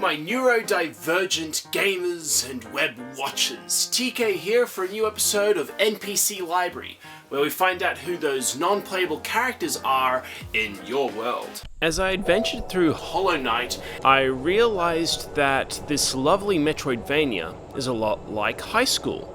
my neurodivergent gamers and web watchers. TK here for a new episode of NPC Library, where we find out who those non-playable characters are in your world. As I adventured through Hollowknight, I realized that this lovely Metroidvania is a lot like high school.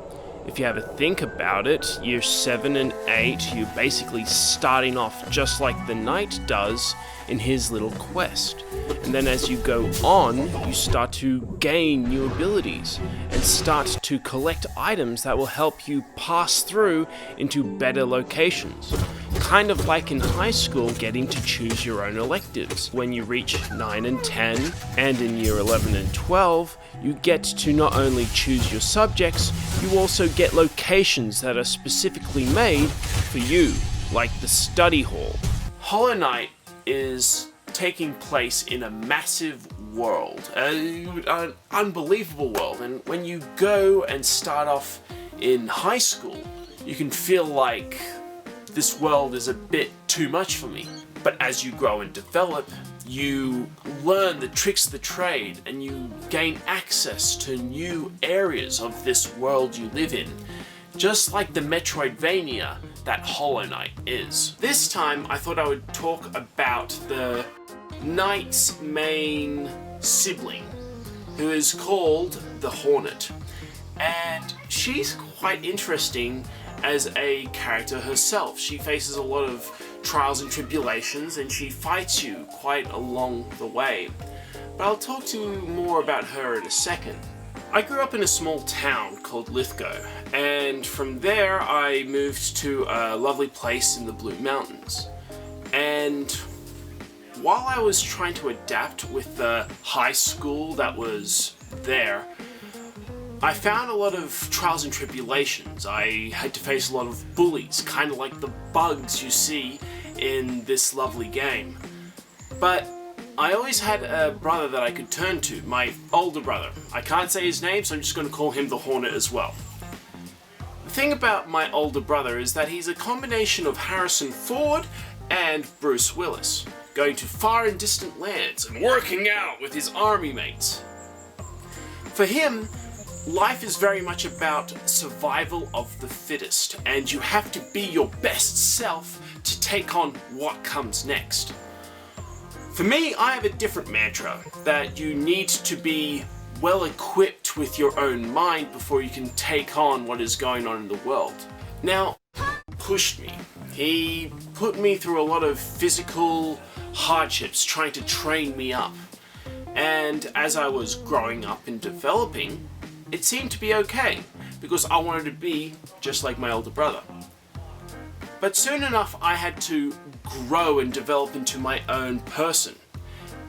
If you ever think about it, year 7 and 8, you're basically starting off just like the knight does in his little quest. And then as you go on, you start to gain new abilities and start to collect items that will help you pass through into better locations. Kind of like in high school, getting to choose your own electives. When you reach 9 and 10, and in year 11 and 12, you get to not only choose your subjects, you also get locations that are specifically made for you, like the study hall. Hollowknight is taking place in a massive world, an unbelievable world, and when you go and start off in high school, you can feel like this world is a bit too much for me. But as you grow and develop, you learn the tricks of the trade and you gain access to new areas of this world you live in, just like the Metroidvania that Hollowknight is. This time I thought I would talk about the knight's main sibling, who is called the Hornet. And she's quite interesting as a character herself. She faces a lot of trials and tribulations, and she fights you quite along the way. But I'll talk to you more about her in a second. I grew up in a small town called Lithgow, and from there I moved to a lovely place in the Blue Mountains. And while I was trying to adapt with the high school that was there, I found a lot of trials and tribulations. I had to face a lot of bullies, kind of like the bugs you see in this lovely game. But I always had a brother that I could turn to, my older brother. I can't say his name, so I'm just going to call him the Hornet as well. The thing about my older brother is that he's a combination of Harrison Ford and Bruce Willis, going to far and distant lands and working out with his army mates. For him, life is very much about survival of the fittest, and you have to be your best self to take on what comes next. For me, I have a different mantra, that you need to be well equipped with your own mind before you can take on what is going on in the world. Now, pushed me. He put me through a lot of physical hardships trying to train me up. And as I was growing up and developing, it seemed to be okay, because I wanted to be just like my older brother. But soon enough, I had to grow and develop into my own person.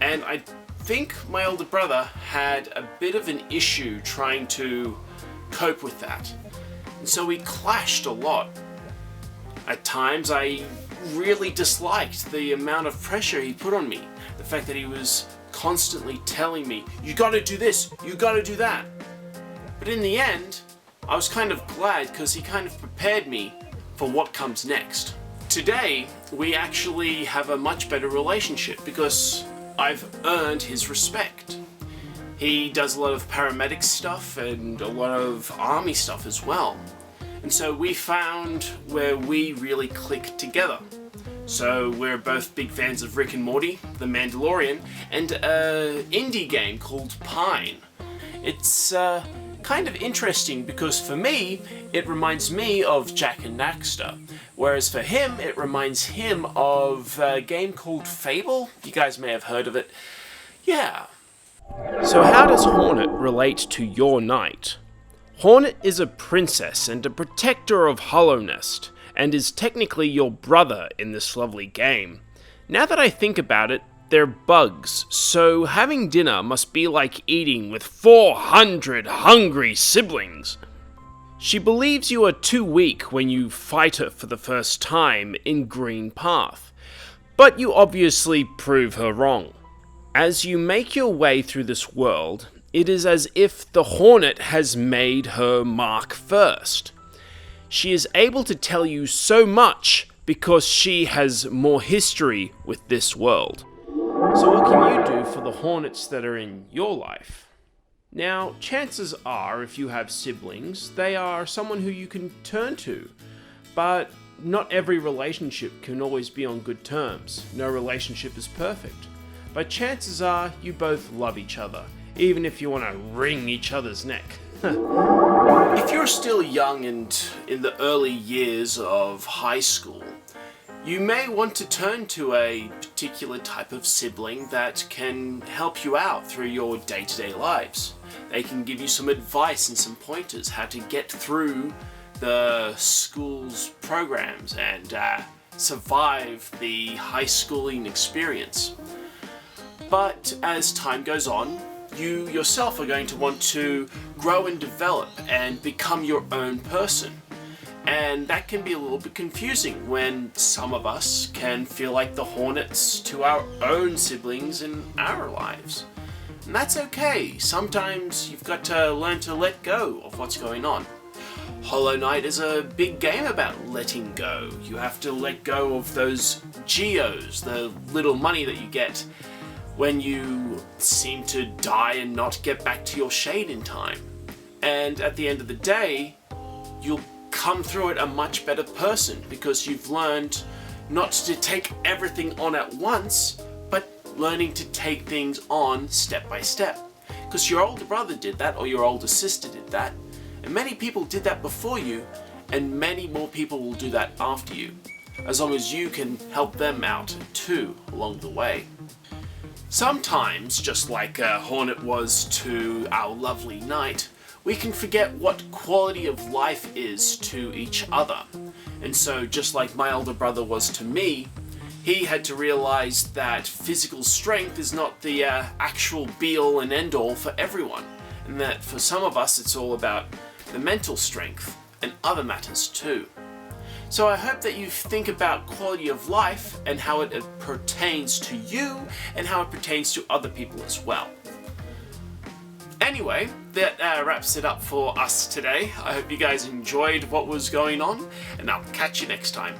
And I think my older brother had a bit of an issue trying to cope with that. And so we clashed a lot. At times, I really disliked the amount of pressure he put on me. The fact that he was constantly telling me, you gotta do this, you gotta do that. But in the end, I was kind of glad because he kind of prepared me for what comes next. Today, we actually have a much better relationship because I've earned his respect. He does a lot of paramedic stuff and a lot of army stuff as well. And so we found where we really click together. So we're both big fans of Rick and Morty, The Mandalorian, and an indie game called Pine. It's kind of interesting because for me, it reminds me of Jak and Daxter, whereas for him, it reminds him of a game called Fable. You guys may have heard of it. Yeah. So how does Hornet relate to your knight? Hornet is a princess and a protector of Hollownest, and is technically your brother in this lovely game. Now that I think about it, they're bugs, so having dinner must be like eating with 400 hungry siblings. She believes you are too weak when you fight her for the first time in Green Path, but you obviously prove her wrong. As you make your way through this world, it is as if the Hornet has made her mark first. She is able to tell you so much because she has more history with this world. So what can you do for for the hornets that are in your life. Now, chances are, if you have siblings, they are someone who you can turn to, but not every relationship can always be on good terms. No relationship is perfect, but chances are you both love each other, even if you want to wring each other's neck. If you're still young and in the early years of high school, you may want to turn to a particular type of sibling that can help you out through your day-to-day lives. They can give you some advice and some pointers how to get through the school's programs and survive the high schooling experience. But as time goes on, you yourself are going to want to grow and develop and become your own person. And that can be a little bit confusing when some of us can feel like the hornets to our own siblings in our lives. And that's okay. Sometimes you've got to learn to let go of what's going on. Hollowknight is a big game about letting go. You have to let go of those geos, the little money that you get when you seem to die and not get back to your shade in time. And at the end of the day, you'll come through it a much better person because you've learned not to take everything on at once, but learning to take things on step by step. Because your older brother did that, or your older sister did that, and many people did that before you, and many more people will do that after you, as long as you can help them out too along the way. Sometimes, just like Hornet was to our lovely knight, we can forget what quality of life is to each other. And so, just like my older brother was to me, he had to realize that physical strength is not the actual be-all and end-all for everyone, and that for some of us it's all about the mental strength and other matters too. So I hope that you think about quality of life and how it pertains to you and how it pertains to other people as well. Anyway, that wraps it up for us today. I hope you guys enjoyed what was going on, and I'll catch you next time.